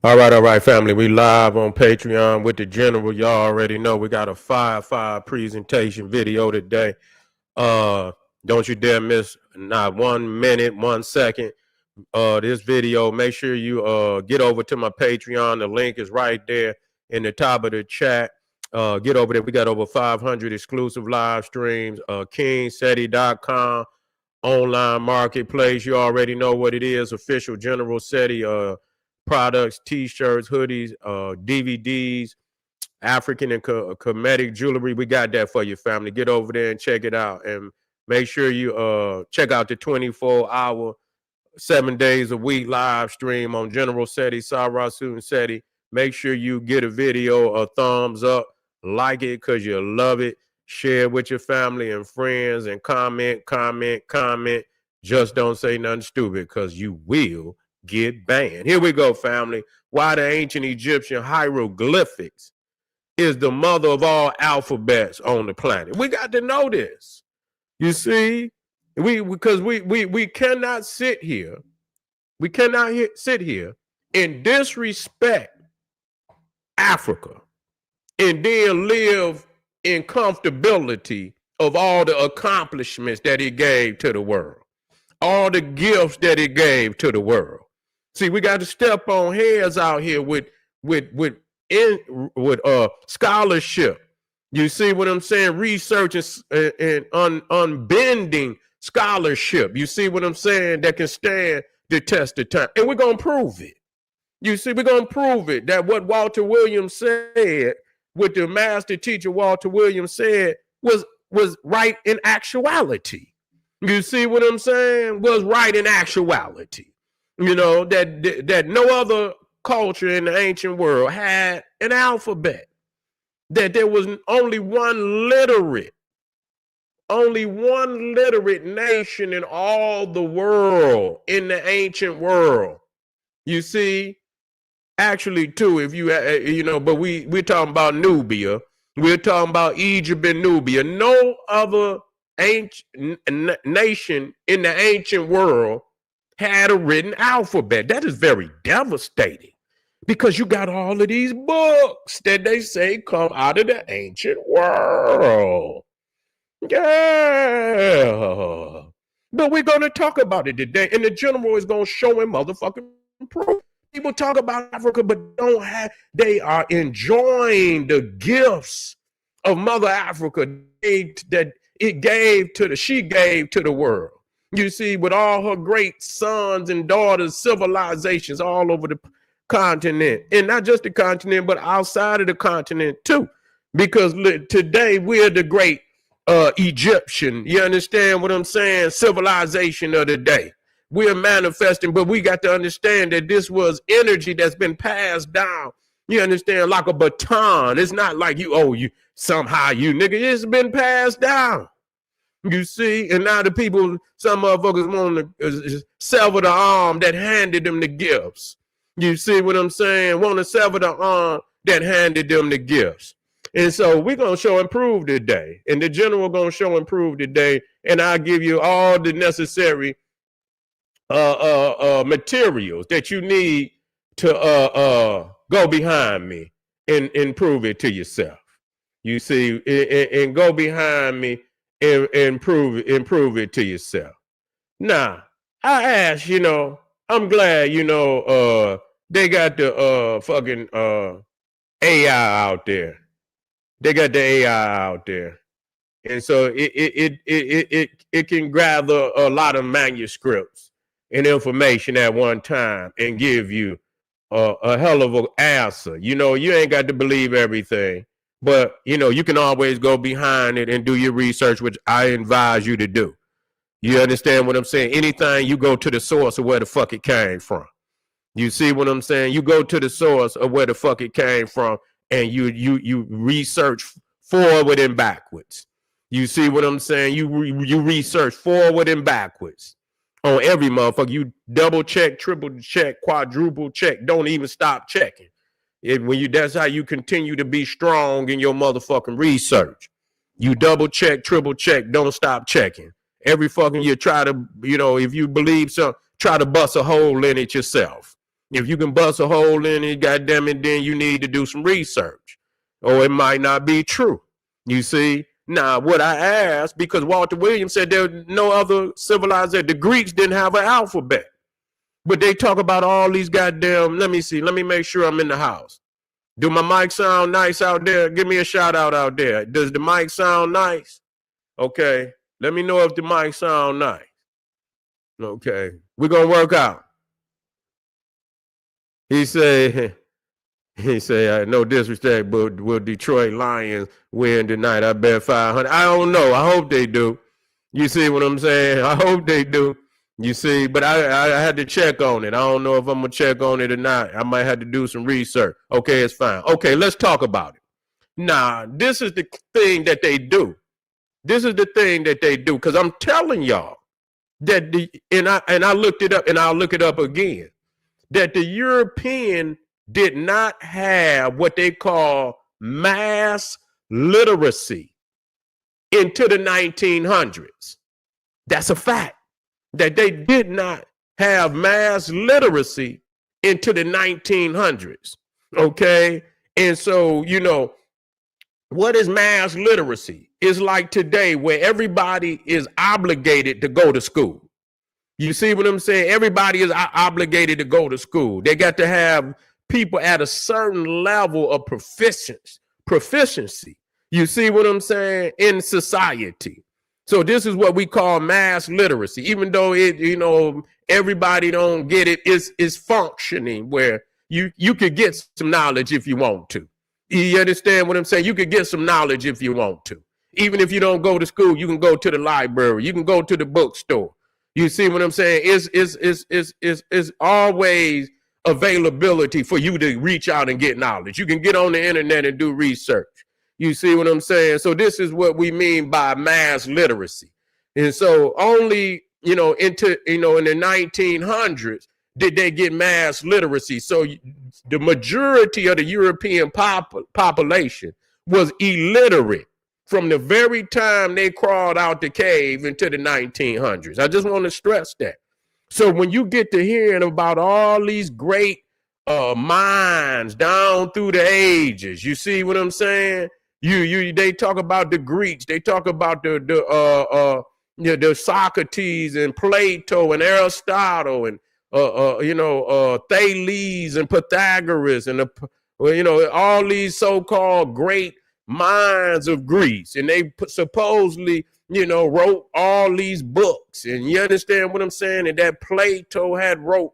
All right, family. We live on Patreon with the general. Y'all already know we got a 5-5 presentation video today. Uh, don't you dare miss not 1 minute, 1 second. This video. Make sure you get over to my Patreon. The link is right there in the top of the chat. Get over there. We got over 500 exclusive live streams. SETI.com online marketplace. You already know what it is. Official General SETI products, t-shirts, hoodies, DVDs, African and Kemetic jewelry. We got that for your family. Get over there and check it out. And make sure you check out the 24-hour, 7 days a week live stream on General SETI, Sarasu and SETI. Make sure you get a video, a thumbs up, like it because you love it. Share with your family and friends and comment. Just don't say nothing stupid because you will get banned. Here we go, family. Why the ancient Egyptian hieroglyphics is the mother of all alphabets on the planet. We got to know this. You see, because we cannot sit here. We cannot sit here and disrespect Africa and then live in comfortability of all the accomplishments that it gave to the world, all the gifts that it gave to the world. See, we got to step on heads out here with scholarship. You see what I'm saying? Research and unbending scholarship. You see what I'm saying? That can stand the test of time. And we're going to prove it. You see, we're going to prove it that what Walter Williams said, what the master teacher Walter Williams said was right in actuality. You see what I'm saying? Was right in actuality. You know, that no other culture in the ancient world had an alphabet, that there was only one literate nation in all the world, in the ancient world. You see, actually two, if you know, but we're talking about Nubia. We're talking about Egypt and Nubia. No other ancient nation in the ancient world had a written alphabet. That is very devastating because you got all of these books that they say come out of the ancient world. Yeah. But we're going to talk about it today, and the general is going to show him motherfucking proof. People talk about Africa, but they are enjoying the gifts of Mother Africa that she gave to the world. You see, with all her great sons and daughters, civilizations all over the continent, and not just the continent, but outside of the continent too. Because today we're the great Egyptian, you understand what I'm saying? Civilization of the day. We're manifesting, but we got to understand that this was energy that's been passed down. You understand, like a baton. It's not like you somehow you nigga. It's been passed down. You see, and now the people, some motherfuckers want to sever the arm that handed them the gifts. You see what I'm saying? Want to sever the arm that handed them the gifts. And so we're going to show and prove today. And the general going to show and prove today. And I'll give you all the necessary materials that you need to go behind me and prove it to yourself. You see, and go behind me and prove it to yourself. Now, I ask, I'm glad, they got the fucking AI out there. They got the AI out there. And so it can gather a lot of manuscripts and information at one time and give you a hell of an answer. You ain't got to believe everything. But, you can always go behind it and do your research, which I advise you to do. You understand what I'm saying? Anything, you go to the source of where the fuck it came from. You see what I'm saying? You go to the source of where the fuck it came from, and you research forward and backwards. You see what I'm saying? You research forward and backwards on every motherfucker. You double check, triple check, quadruple check. Don't even stop checking. That's how you continue to be strong in your motherfucking research. You double check, triple check, don't stop checking. Every fucking you try to, if you believe something, try to bust a hole in it yourself. If you can bust a hole in it, goddamn it, then you need to do some research, or it might not be true. You see? Now, what I asked, because Walter Williams said there were no other civilization. The Greeks didn't have an alphabet, but they talk about all these goddamn. Let me see. Let me make sure I'm in the house. Do my mic sound nice out there? Give me a shout out there. Does the mic sound nice? Okay. Let me know if the mic sound nice. Okay. We're going to work out. He say, no disrespect, but will Detroit Lions win tonight? I bet 500. I don't know. I hope they do. You see what I'm saying? I hope they do. You see, but I had to check on it. I don't know if I'm going to check on it or not. I might have to do some research. Okay, it's fine. Okay, let's talk about it. Now, this is the thing that they do. This is the thing that they do, because I'm telling y'all that I looked it up, and I'll look it up again, that the European did not have what they call mass literacy into the 1900s. That's a fact, that they did not have mass literacy into the 1900s. Okay. And so, you know, what is mass literacy? It's like today where everybody is obligated to go to school. You see what I'm saying? Everybody is obligated to go to school. They got to have people at a certain level of proficiency. You see what I'm saying? In society. So this is what we call mass literacy, even though it, you know, everybody don't get it. It's functioning where you could get some knowledge if you want to. You understand what I'm saying? You could get some knowledge if you want to. Even if you don't go to school, you can go to the library. You can go to the bookstore. You see what I'm saying? It's always availability for you to reach out and get knowledge. You can get on the internet and do research. You see what I'm saying? So this is what we mean by mass literacy. And so only, in the 1900s did they get mass literacy. So the majority of the European population was illiterate from the very time they crawled out the cave into the 1900s. I just want to stress that. So when you get to hearing about all these great minds down through the ages, you see what I'm saying? They talk about the Greeks, they talk about the Socrates and Plato and Aristotle and Thales and Pythagoras and all these so-called great minds of Greece, and they supposedly wrote all these books. And you understand what I'm saying? And that Plato had wrote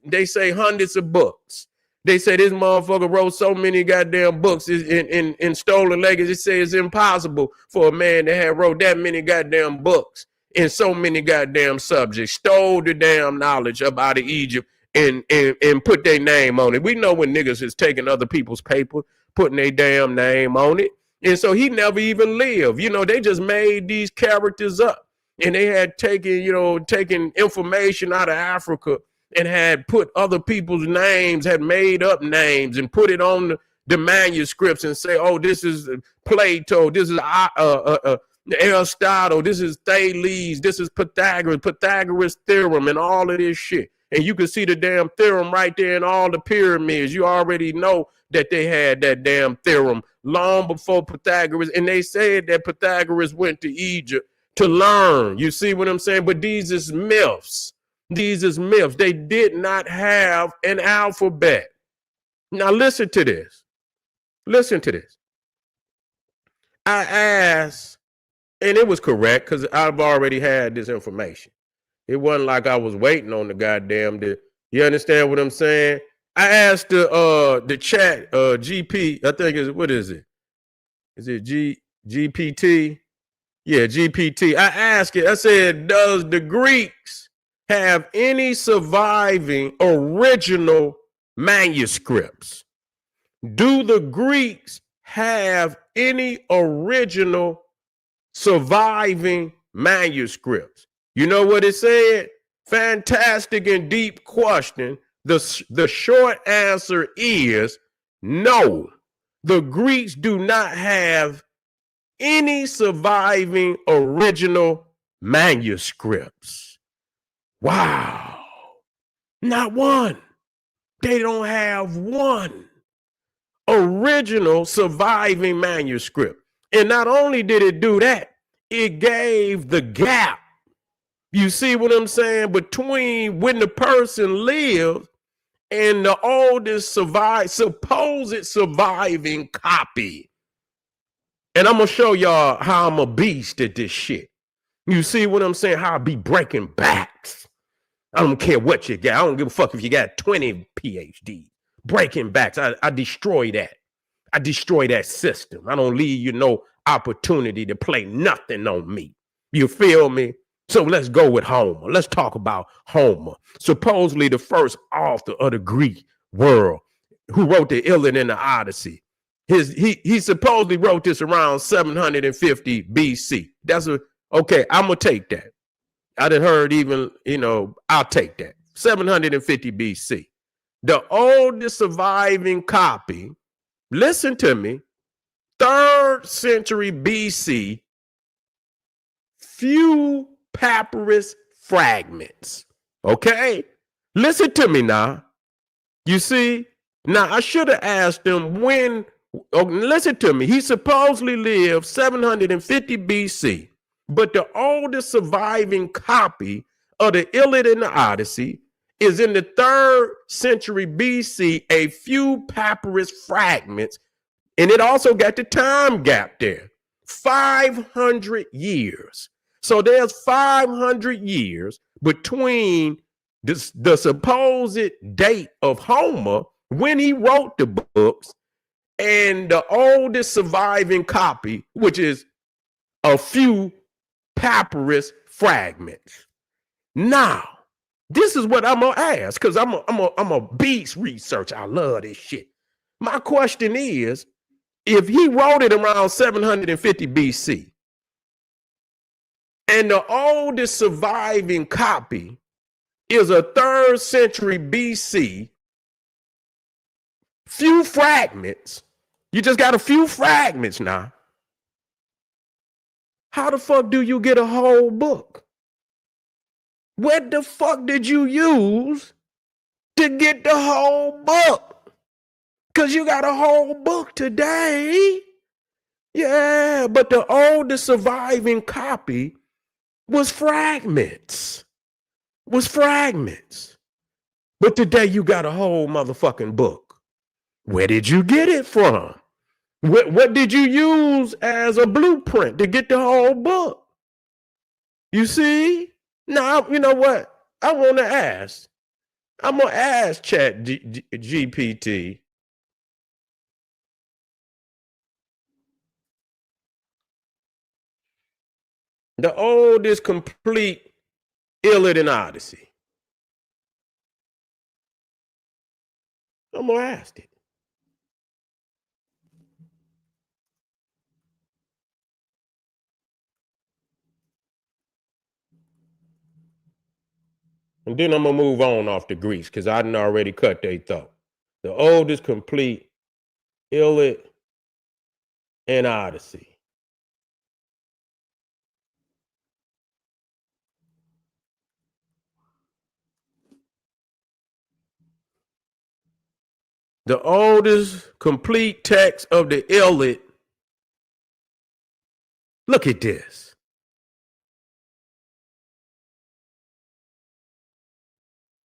they say hundreds of books. They say this motherfucker wrote so many goddamn books in stolen legacy. They say it's impossible for a man to have wrote that many goddamn books in so many goddamn subjects. Stole the damn knowledge up out of Egypt and put their name on it. We know when niggas is taking other people's paper, putting their damn name on it. And so he never even lived. They just made these characters up. And they had taken information out of Africa and had put other people's names, had made up names and put it on the manuscripts and say, oh, this is Plato, this is Aristotle, this is Thales, this is Pythagoras theorem and all of this shit. And you can see the damn theorem right there in all the pyramids. You already know that they had that damn theorem long before Pythagoras. And they said that Pythagoras went to Egypt to learn. You see what I'm saying? But these is myths. These is myths. They did not have an alphabet. Now listen to this. Listen to this. I asked, and it was correct because I've already had this information. It wasn't like I was waiting on the goddamn. You understand what I'm saying? I asked the chat GP. I think what is it? Is it GPT? Yeah, GPT. I asked it. I said, does the Greeks have any surviving original manuscripts? Do the Greeks have any original surviving manuscripts? You know what it said? Fantastic and deep question. The short answer is no. The Greeks do not have any surviving original manuscripts. Wow. Not one. They don't have one original surviving manuscript. And not only did it do that, it gave the gap. You see what I'm saying? Between when the person lived and the oldest supposed surviving copy. And I'm going to show y'all how I'm a beast at this shit. You see what I'm saying? How I be breaking backs. I don't care what you got. I don't give a fuck if you got 20 PhDs. Breaking backs. I destroy that. I destroy that system. I don't leave you no opportunity to play nothing on me. You feel me? So let's go with Homer. Let's talk about Homer. Supposedly the first author of the Greek world who wrote the Iliad and the Odyssey. He supposedly wrote this around 750 BC. Okay, I'm going to take that. I done heard even, I'll take that. 750 BC. The oldest surviving copy, listen to me, 3rd century BC, few papyrus fragments. Okay? Listen to me now. You see? Now, I should have asked them when. Listen to me. He supposedly lived 750 BC, but the oldest surviving copy of the Iliad and the Odyssey is in the 3rd century BC, a few papyrus fragments, and it also got the time gap there, 500 years. So there's 500 years between the supposed date of Homer, when he wrote the books, and the oldest surviving copy, which is a few papyrus fragments. Now, this is what I'm gonna ask, because I'm a beast researcher. I love this shit. My question is, if he wrote it around 750 BC, and the oldest surviving copy is a 3rd century BC, few fragments, you just got a few fragments now. How the fuck do you get a whole book? What the fuck did you use to get the whole book? Because you got a whole book today. Yeah, but the oldest surviving copy was fragments. But today you got a whole motherfucking book. Where did you get it from? What did you use as a blueprint to get the whole book? You see? Now, you know what? I want to ask. I'm going to ask Chat GPT. The oldest complete Iliad and Odyssey. I'm going to ask it. And then I'm going to move on off the Greeks because I done already cut their throat. The oldest complete Iliad and Odyssey. The oldest complete text of the Iliad. Look at this.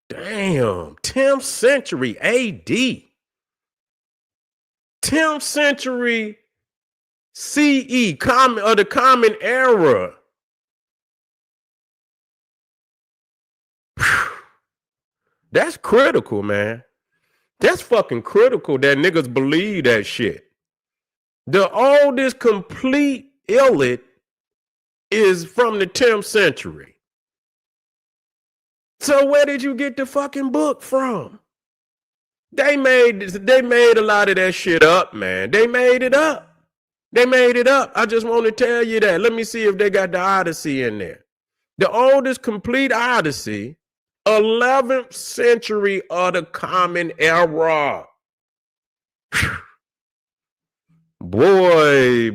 Damn, 10th century AD. 10th century CE, the Common Era. That's critical, man. That's fucking critical that niggas believe that shit. The oldest complete Iliad is from the 10th century. So where did you get the fucking book from? They made a lot of that shit up, man. They made it up. I just want to tell you that. Let me see if they got the Odyssey in there. The oldest complete Odyssey, 11th century of the Common Era. Boy,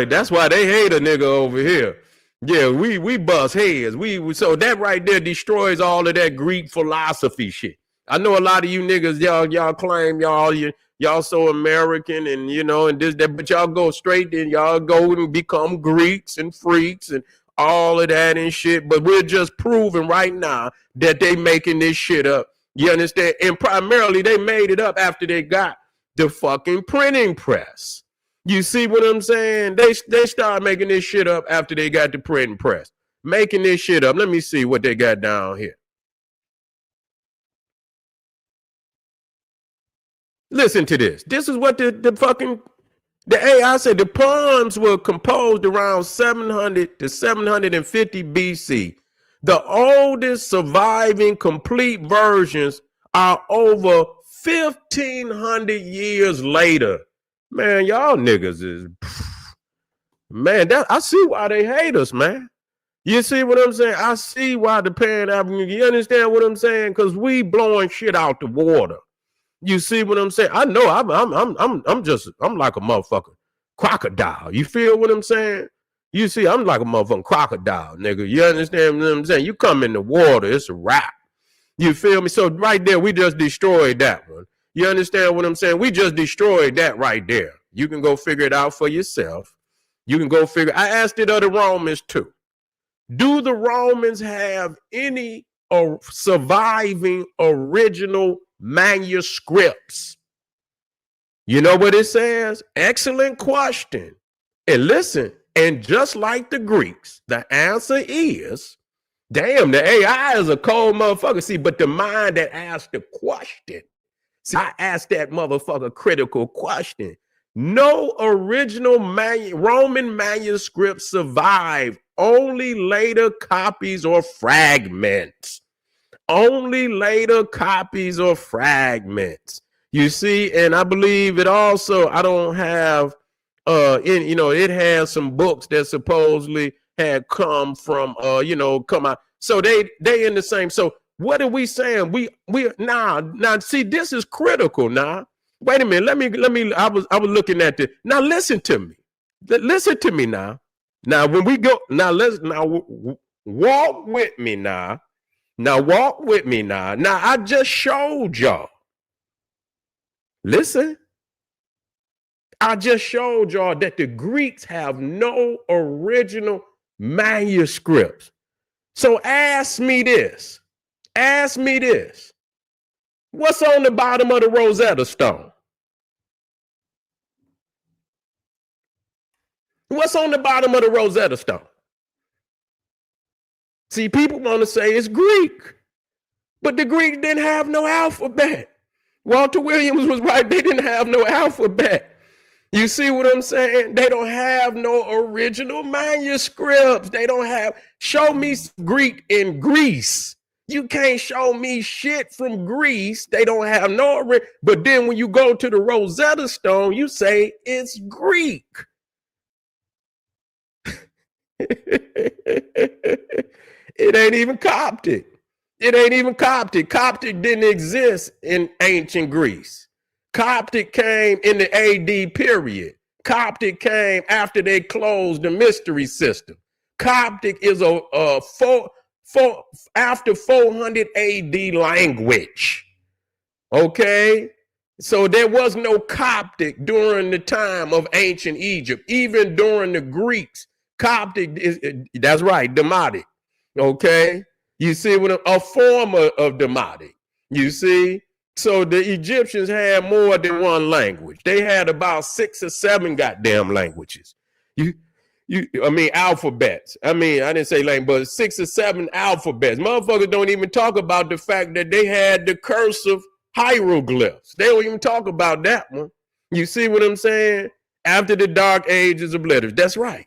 that's why they hate a nigga over here. Yeah, we bust heads. So that right there destroys all of that Greek philosophy shit. I know a lot of you niggas, y'all claim y'all so American and and this that, but y'all go straight and y'all go and become Greeks and freaks and all of that and shit. But we're just proving right now that they making this shit up. You understand? And primarily they made it up after they got the fucking printing press. You see what I'm saying? They started making this shit up after they got the printing press. Making this shit up. Let me see what they got down here. Listen to this. This is what the AI said. The poems were composed around 700 to 750 BC. The oldest surviving complete versions are over 1,500 years later. Man, y'all niggas is, man, I see why they hate us, man. You see what I'm saying? I see why the Pan-African, you understand what I'm saying? Because we blowing shit out the water. You see what I'm saying? I know I'm like a motherfucker crocodile. You feel what I'm saying? You see, I'm like a motherfucking crocodile, nigga. You understand what I'm saying? You come in the water, it's a wrap. You feel me? So right there, we just destroyed that one. You understand what I'm saying? We just destroyed that right there. You can go figure it out for yourself. You can go figure. I asked it of the Romans too. Do the Romans have any surviving original manuscripts? You know what it says? Excellent question. And listen, and just like the Greeks, the answer is, damn, the AI is a cold motherfucker. See, but the mind that asked the question, see, I asked that motherfucker critical question. No original Roman manuscripts survive, only later copies or fragments. Only later copies or fragments. You see, and I believe it also, I don't have, it has some books that supposedly had come from, come out. So they in the same. So what are we saying? We now see, this is critical now. Wait a minute. Let me, I was looking at this. Now listen to me. Listen to me now. Now when we go, now walk with me now. Now walk with me now. Now I just showed y'all. Listen. I just showed y'all that the Greeks have no original manuscripts. So ask me this. Ask me this. What's on the bottom of the Rosetta Stone? What's on the bottom of the Rosetta Stone? See, people want to say it's Greek, but the Greeks didn't have no alphabet. Walter Williams was right. They didn't have no alphabet. You see what I'm saying? They don't have no original manuscripts. They don't have, show me Greek in Greece. You can't show me shit from Greece. They don't have no, but then when you go to the Rosetta Stone, you say it's Greek. It ain't even Coptic. It ain't even Coptic. Coptic didn't exist in ancient Greece. Coptic came in the AD period. Coptic came after they closed the mystery system. Coptic is after 400 AD language. Okay? So there was no Coptic during the time of ancient Egypt. Even during the Greeks, Coptic is, that's right, Demotic. Okay? You see what a form of Demotic. You see? So the Egyptians had more than one language. They had about 6 or 7 goddamn languages. Alphabets. I didn't say language, but 6 or 7 alphabets. Motherfuckers don't even talk about the fact that they had the cursive hieroglyphs. They don't even talk about that one. You see what I'm saying? After the Dark Ages of letters. That's right.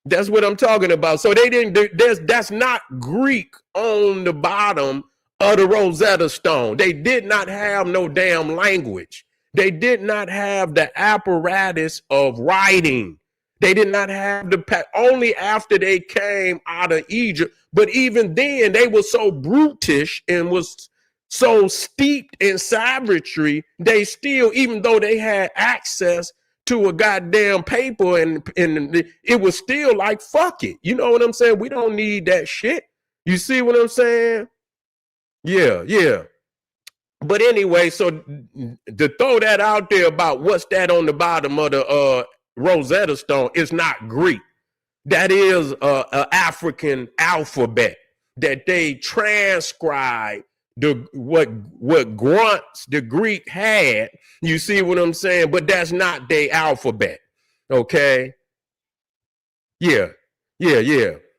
That's what I'm talking about. So they didn't, that's not Greek on the bottom of the Rosetta Stone. They did not have no damn language. They did not have the apparatus of writing. They did not have only after they came out of Egypt. But even then, they were so brutish and was so steeped in savagery, they still, even though they had access to a goddamn paper and it was still like, fuck it. You know what I'm saying? We don't need that shit. You see what I'm saying? Yeah. But anyway, so to throw that out there about what's that on the bottom of the Rosetta Stone, it's not Greek. That is an African alphabet that they transcribe what grunts the Greek had. You see what I'm saying? But that's not their alphabet. Okay. Yeah.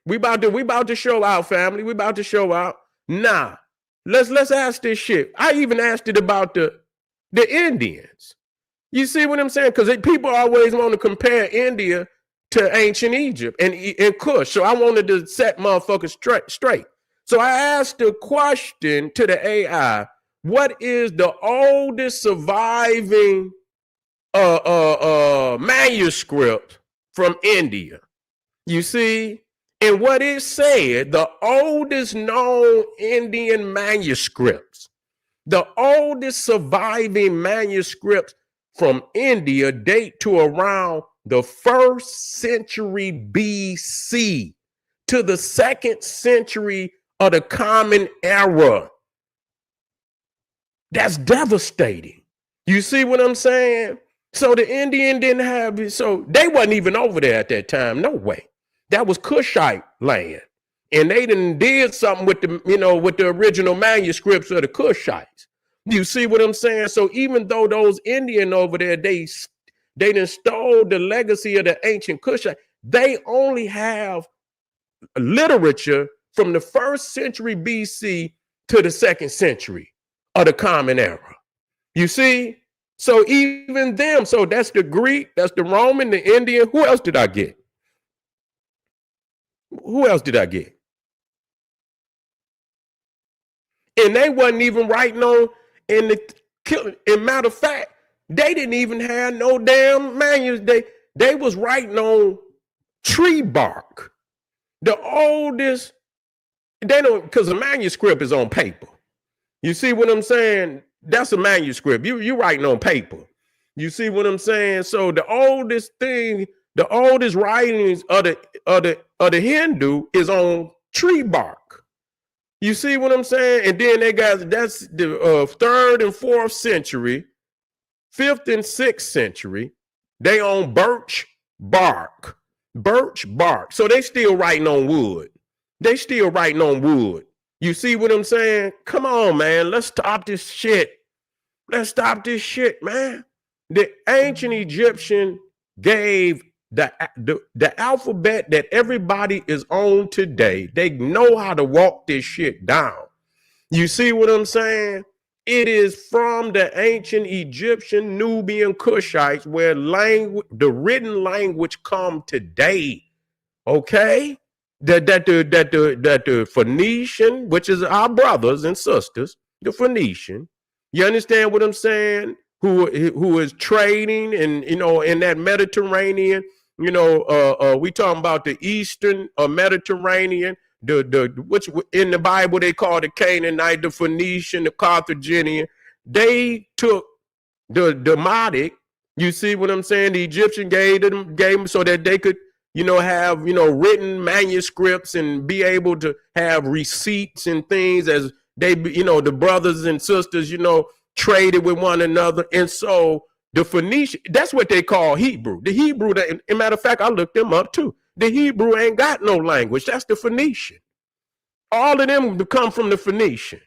We about to show out, family. We about to show out. Nah. Let's ask this shit. I even asked it about the Indians. You see what I'm saying? Because people always want to compare India to ancient Egypt and Kush. So I wanted to set motherfuckers straight. So I asked the question to the AI: what is the oldest surviving manuscript from India? You see? And what it said, the oldest known Indian manuscripts, the oldest surviving manuscripts from India date to around the 1st century BC to the 2nd century of the Common Era. That's devastating. You see what I'm saying? So the Indian didn't have it. So they wasn't even over there at that time. No way. That was Kushite land. And they did something with with the original manuscripts of the Kushites. You see what I'm saying? So even though those Indian over there, they done stole the legacy of the ancient Kushite, they only have literature from the 1st century BC to the 2nd century of the Common Era. You see? So even them, so that's the Greek, that's the Roman, the Indian. Who else did I get? And they wasn't even writing on in matter of fact, they didn't even have no damn manuals. They was writing on tree bark. The oldest, they don't, because a manuscript is on paper. You see what I'm saying? That's a manuscript. You writing on paper. You see what I'm saying? So the oldest thing, the oldest writings of the Hindu is on tree bark. You see what I'm saying? And then they got, that's the 3rd and 4th century, 5th and 6th century. They on birch bark. So they still writing on wood. You see what I'm saying? Come on, man. Let's stop this shit. Man. The ancient Egyptian gave the alphabet that everybody is on today. They know how to walk this shit down. You see what I'm saying? It is from the ancient Egyptian, Nubian, Kushites where the written language come today. Okay? That the Phoenician, which is our brothers and sisters, the Phoenician, you understand what I'm saying? Who is trading and in that Mediterranean, we talking about the Eastern Mediterranean, which in the Bible they call the Canaanite, the Phoenician, the Carthaginian. They took the Demotic. You see what I'm saying? The Egyptian gave them so that they could have written manuscripts and be able to have receipts and things as they the brothers and sisters traded with one another. And so the Phoenician, that's what they call Hebrew. The Hebrew, as a matter of fact, I looked them up too. The Hebrew ain't got no language. That's the Phoenician. All of them come from the Phoenician.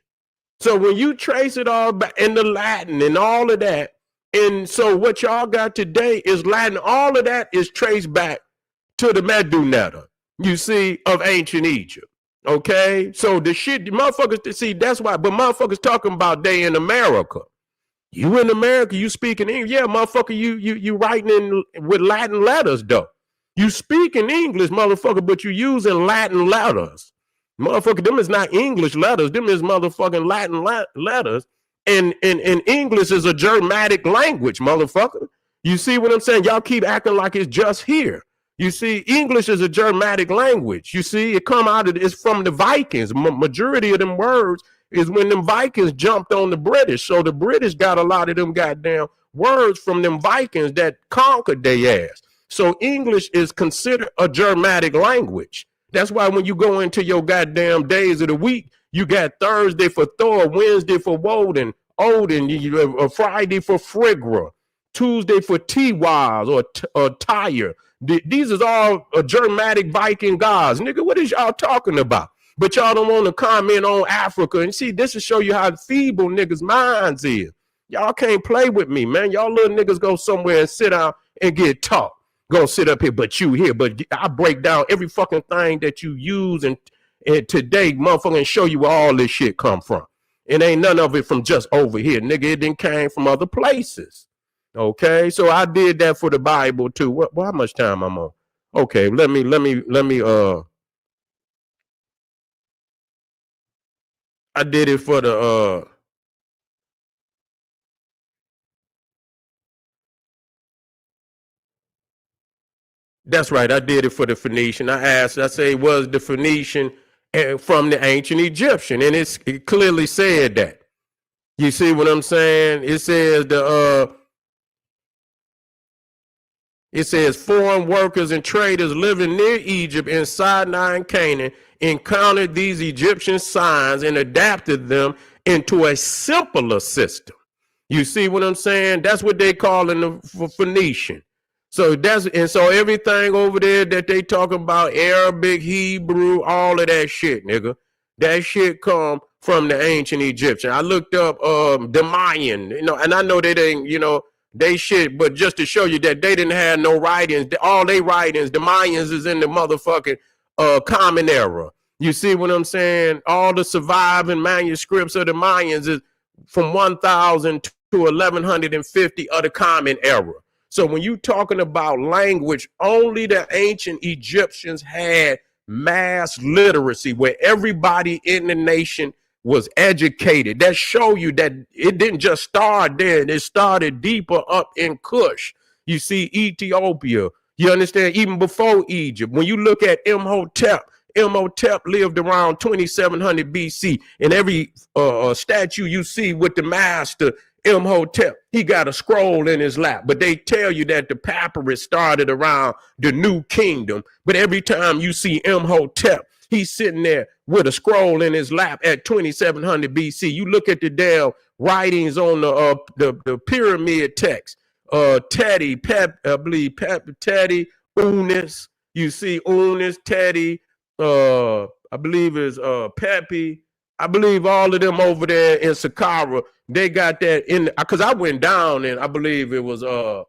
So when you trace it all back in the Latin and all of that, and so what y'all got today is Latin, all of that is traced back to the Medunetta, you see, of ancient Egypt. Okay, so the shit, motherfuckers, see, that's why, but motherfuckers talking about they in America. You in America, you speaking English. Yeah, motherfucker, you writing with Latin letters, though. You speaking English, motherfucker, but you using Latin letters. Motherfucker, them is not English letters. Them is motherfucking Latin letters. And English is a Germanic language, motherfucker. You see what I'm saying? Y'all keep acting like it's just here. You see, English is a Germanic language. You see, it's from the Vikings. Majority of them words is when them Vikings jumped on the British. So the British got a lot of them goddamn words from them Vikings that conquered their ass. So English is considered a Germanic language. That's why when you go into your goddamn days of the week, you got Thursday for Thor, Wednesday for Woden, Odin, Friday for Frigra, Tuesday for T-Wise or Tyre. These is all Germanic Viking gods. Nigga, what is y'all talking about? But y'all don't want to comment on Africa. And see, this will show you how feeble niggas' minds is. Y'all can't play with me, man. Y'all little niggas go somewhere and sit down and get taught. Gonna sit up here, but you here. But I break down every fucking thing that you use and today, motherfucker, and show you where all this shit come from. It ain't none of it from just over here, nigga. It didn't came from other places. Okay, so I did that for the Bible too. Well, how much time I'm on? Okay, let me I did it for the that's right, I did it for the Phoenician. I say, was the Phoenician from the ancient Egyptian? And it clearly said that. You see what I'm saying? It says it says foreign workers and traders living near Egypt in Sinai and Canaan encountered these Egyptian signs and adapted them into a simpler system. You see what I'm saying? That's what they call in the Phoenician. So so everything over there that they talk about, Arabic, Hebrew, all of that shit, nigga, that shit come from the ancient Egyptian. I looked up the Mayan, and I know they didn't, they shit, but just to show you that they didn't have no writings, all they writings, the Mayans is in the motherfucking Common Era. You see what I'm saying? All the surviving manuscripts of the Mayans is from 1000 to 1150 of the Common Era. So when you talking about language, only the ancient Egyptians had mass literacy where everybody in the nation was educated. That show you that it didn't just start there. It started deeper up in Kush. You see Ethiopia. You understand? Even before Egypt. When you look at Imhotep lived around 2700 BC. And every statue you see with the master Imhotep, he got a scroll in his lap. But they tell you that the papyrus started around the New Kingdom. But every time you see Imhotep, he's sitting there with a scroll in his lap at 2700 BC. You look at the damn writings on the pyramid text. Teddy, Teddy, Unis. You see Unis, Teddy, I believe is Pepe. I believe all of them over there in Saqqara, they got that in, because I went down and I believe it was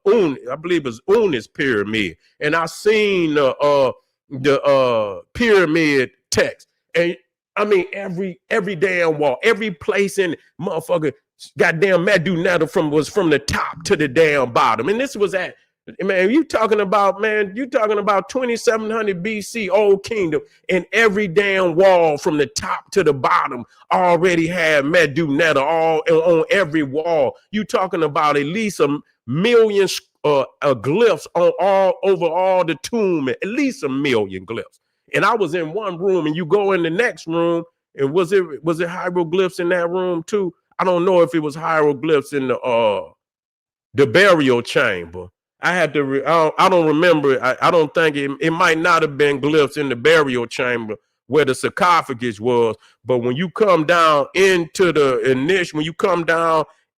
Unis pyramid, and I seen the pyramid text, and I mean every damn wall, every place in motherfucker, goddamn Medu was from the top to the damn bottom, and this was at. Man, you talking about 2700 BC, Old Kingdom, and every damn wall from the top to the bottom already had Medu all on every wall. You talking about at least a million glyphs on over all the tomb, at least a million glyphs. And I was in one room, and you go in the next room, and was it hieroglyphs in that room too? I don't know if it was hieroglyphs in the burial chamber. I had to. I don't remember. I don't think it might not have been glyphs in the burial chamber where the sarcophagus was. But when you come down into the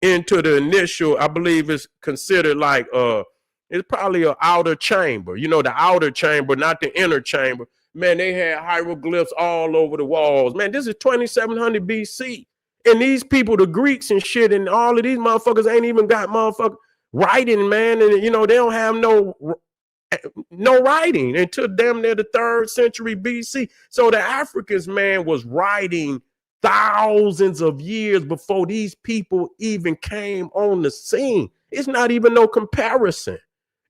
initial, I believe it's considered like it's probably an outer chamber. The outer chamber, not the inner chamber. Man, they had hieroglyphs all over the walls. Man, this is 2700 BC, and these people, the Greeks and shit, and all of these motherfuckers ain't even got motherfuckers writing, man, and they don't have no writing until damn near the 3rd century BC. So the Africans, man, was writing thousands of years before these people even came on the scene. It's not even no comparison.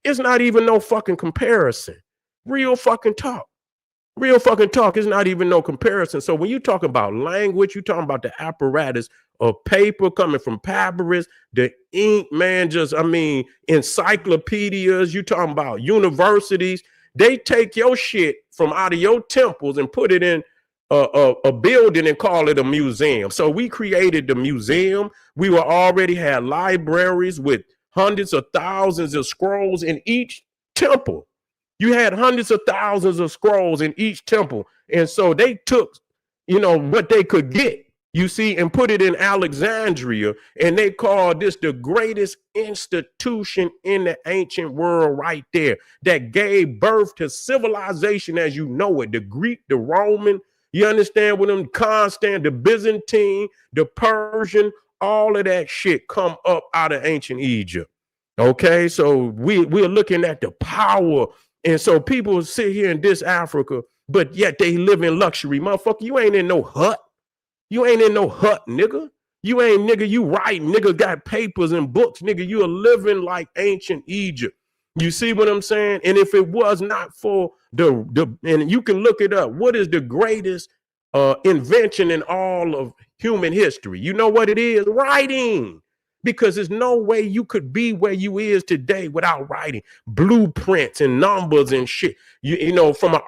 It's not even no fucking comparison. Real fucking talk. Is not even no comparison. So when you talk about language, you talking about the apparatus of paper coming from papyrus, the ink, man, encyclopedias, you talking about universities. They take your shit from out of your temples and put it in a building and call it a museum. So we created the museum. We were already had libraries with hundreds of thousands of scrolls in each temple. You had hundreds of thousands of scrolls in each temple. And so they took, what they could get. You see, and put it in Alexandria, and they call this the greatest institution in the ancient world right there that gave birth to civilization as you know it, the Greek, the Roman, you understand what I'm constant, the Byzantine, the Persian, all of that shit come up out of ancient Egypt. Okay, so we're looking at the power, and so people sit here in this Africa, but yet they live in luxury. Motherfucker, you ain't in no hut. You ain't in no hut, nigga. You ain't, nigga, you right, nigga, got papers and books, nigga. You are living like ancient Egypt. You see what I'm saying? And if it was not for and you can look it up, what is the greatest invention in all of human history? You know what it is? Writing. Because there's no way you could be where you is today without writing blueprints and numbers and shit. You know, from an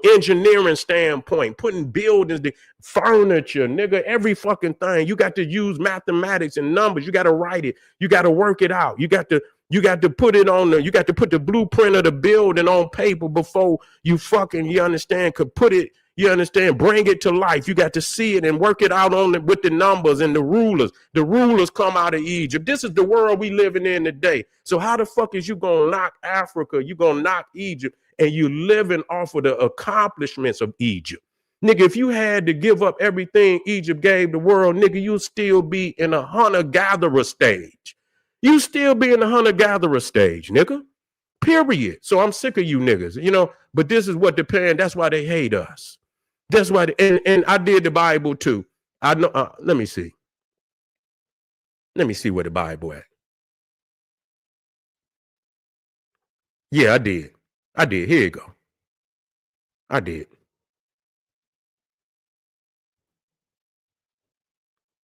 engineering standpoint, putting buildings, the furniture, nigga, every fucking thing. You got to use mathematics and numbers. You got to write it. You got to work it out. You got to put it on you got to put the blueprint of the building on paper before you understand, could put it. You understand? Bring it to life. You got to see it and work it out on it with the numbers and the rulers. The rulers come out of Egypt. This is the world we living in today. So how the fuck is you going to knock Africa? You going to knock Egypt, and you living off of the accomplishments of Egypt. Nigga, if you had to give up everything Egypt gave the world, nigga, you'll still be in a hunter-gatherer stage. You still be in the hunter-gatherer stage, nigga. Period. So I'm sick of you niggas, you know, but this is what the PAN, that's why they hate us. That's why, and I did the Bible too. I know. Let me see. Let me see where the Bible at. Yeah, I did. Here you go. I did.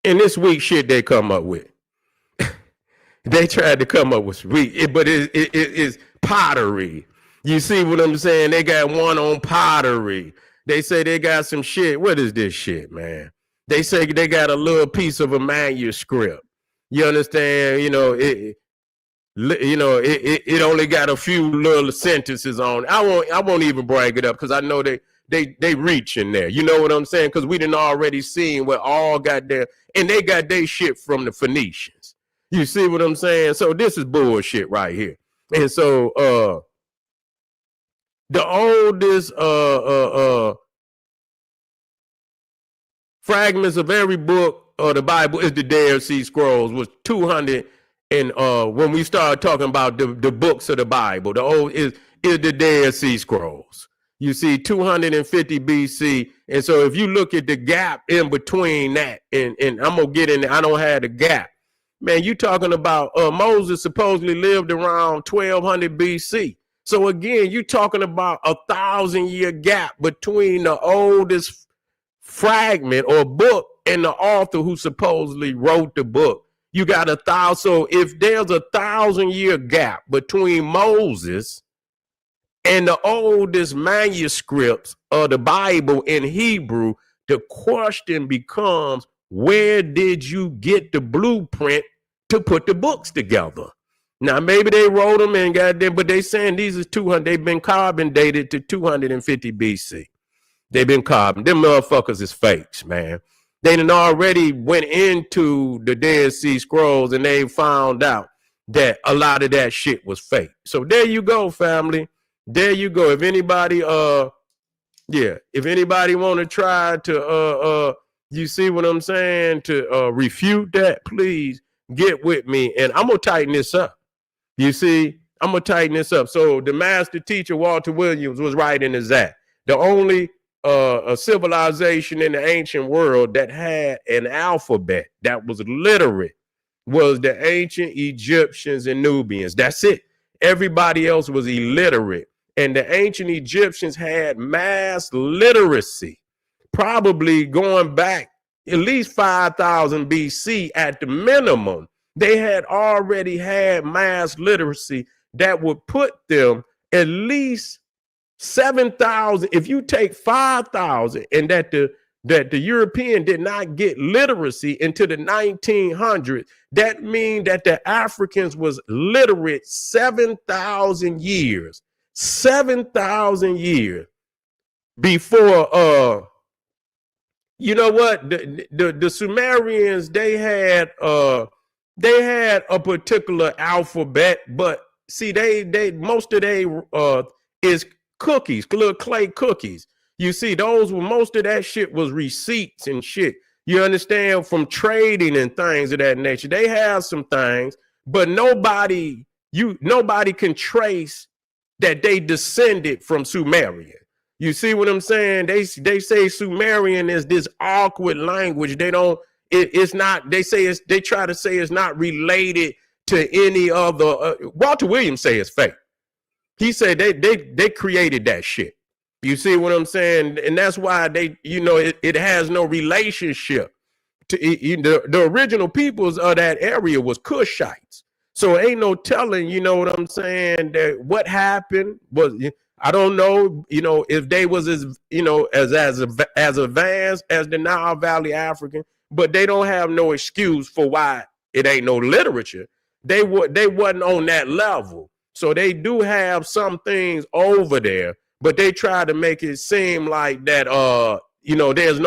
And this week shit they come up with. They tried to come up with sweet, but it's pottery. You see what I'm saying? They got one on pottery. They say they got some shit. What is this shit, man? They say they got a little piece of a manuscript. You understand? You know, it only got a few little sentences on it. I won't even brag it up because I know they reach in there. You know what I'm saying? Because we done already seen what all got there, and they got their shit from the Phoenicians. You see what I'm saying? So this is bullshit right here. And so the oldest fragments of every book of the Bible is the Dead Sea Scrolls, was 200. And when we start talking about the books of the Bible, the old is the Dead Sea Scrolls. You see 250 BC. And so if you look at the gap in between that, and I'm going to get in there, I don't have the gap. Man, you talking about Moses supposedly lived around 1200 BC. So again, you talking about 1,000-year gap between the oldest fragment or book and the author who supposedly wrote the book. You got 1,000. So if there's 1,000-year gap between Moses and the oldest manuscripts of the Bible in Hebrew, the question becomes, where did you get the blueprint to put the books together? Now, maybe they wrote them and got them, but they saying these is 200. They've been carbon dated to 250 BC. They've been carbon. Them motherfuckers is fakes, man. They done already went into the Dead Sea Scrolls and they found out that a lot of that shit was fake. So there you go, family. There you go. If anybody, if anybody want to try to, you see what I'm saying, to refute that, please get with me, and I'm gonna tighten this up. You see, I'm gonna tighten this up. So the master teacher Walter Williams was right in his that the only a civilization in the ancient world that had an alphabet that was literate was the ancient Egyptians and Nubians. That's it. Everybody else was illiterate. And the ancient Egyptians had mass literacy, probably going back at least 5,000 BC at the minimum. They had already had mass literacy that would put them at least 7,000. If you take 5,000 and that the European did not get literacy into the 1900s, that means that the Africans was literate 7,000 years. 7,000 years before You know what? The Sumerians, they had a particular alphabet, but see, they most of they is cookies, little clay cookies. You see, those were most of that shit was receipts and shit. You understand, from trading and things of that nature. They have some things, but nobody can trace that they descended from Sumerian. You see what I'm saying? They say Sumerian is this awkward language. They don't. It's not. They say it's. They try to say it's not related to any other. Walter Williams say it's fake. He said they created that shit. You see what I'm saying? And that's why it has no relationship to the original peoples of that area was Cushites. So ain't no telling, you know what I'm saying, that what happened was, I don't know, if they was as advanced as the Nile Valley African, but they don't have no excuse for why it ain't no literature. They wasn't on that level. So they do have some things over there, but they try to make it seem like that there's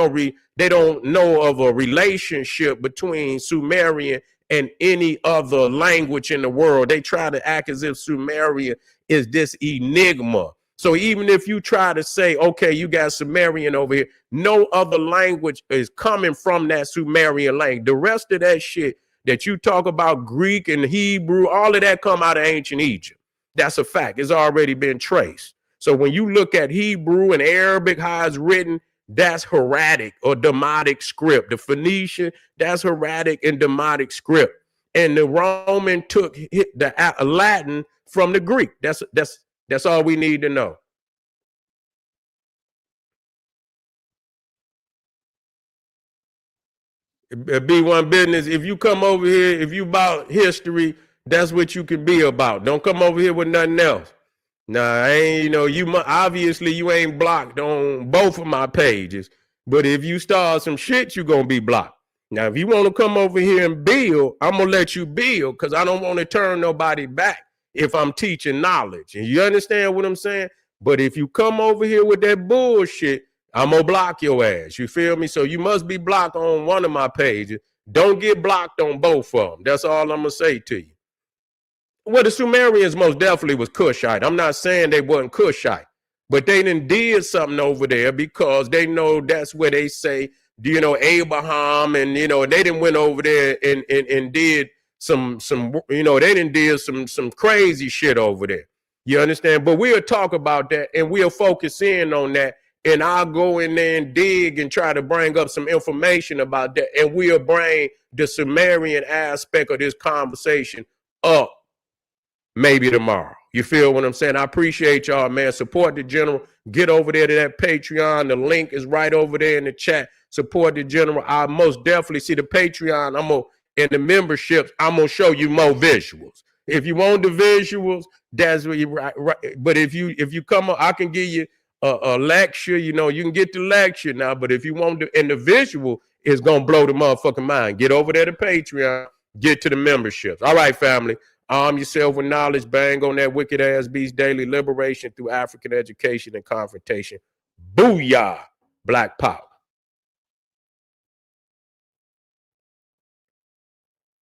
they don't know of a relationship between Sumerian and any other language in the world. They try to act as if Sumerian is this enigma. So even if you try to say, okay, you got Sumerian over here, no other language is coming from that Sumerian language. The rest of that shit that you talk about, Greek and Hebrew, all of that come out of ancient Egypt. That's a fact. It's already been traced. So when you look at Hebrew and Arabic, how it's written, that's hieratic or Demotic script. The Phoenician, that's hieratic and Demotic script. And the Roman took the Latin from the Greek. That's all we need to know. B1 business. If you come over here, if you about history, that's what you can be about. Don't come over here with nothing else. Nah, I ain't, obviously you ain't blocked on both of my pages, but if you start some shit, you're going to be blocked. Now, if you want to come over here and build, I'm going to let you build because I don't want to turn nobody back if I'm teaching knowledge. And you understand what I'm saying? But if you come over here with that bullshit, I'm going to block your ass. You feel me? So you must be blocked on one of my pages. Don't get blocked on both of them. That's all I'm going to say to you. Well, the Sumerians most definitely was Cushite. I'm not saying they wasn't Cushite, but they did something over there because they know that's where they say, Abraham and, they didn't went over there and did some they didn't did some crazy shit over there. You understand? But we'll talk about that and we'll focus in on that. And I'll go in there and dig and try to bring up some information about that. And we'll bring the Sumerian aspect of this conversation up maybe tomorrow. You feel what I'm saying? I appreciate y'all, man. Support the general. Get over there to that Patreon. The link is right over there in the chat. Support the general. I most definitely see the Patreon. In the memberships, I'm gonna show you more visuals. If you want the visuals, that's what you right. But if you come on, I can give you a lecture. You can get the lecture now. But if you want to, and the visual is gonna blow the motherfucking mind. Get over there to Patreon. Get to the memberships. All right, family. Arm yourself with knowledge. Bang on that wicked ass beast. Daily liberation through African education and confrontation. Booyah. Black power.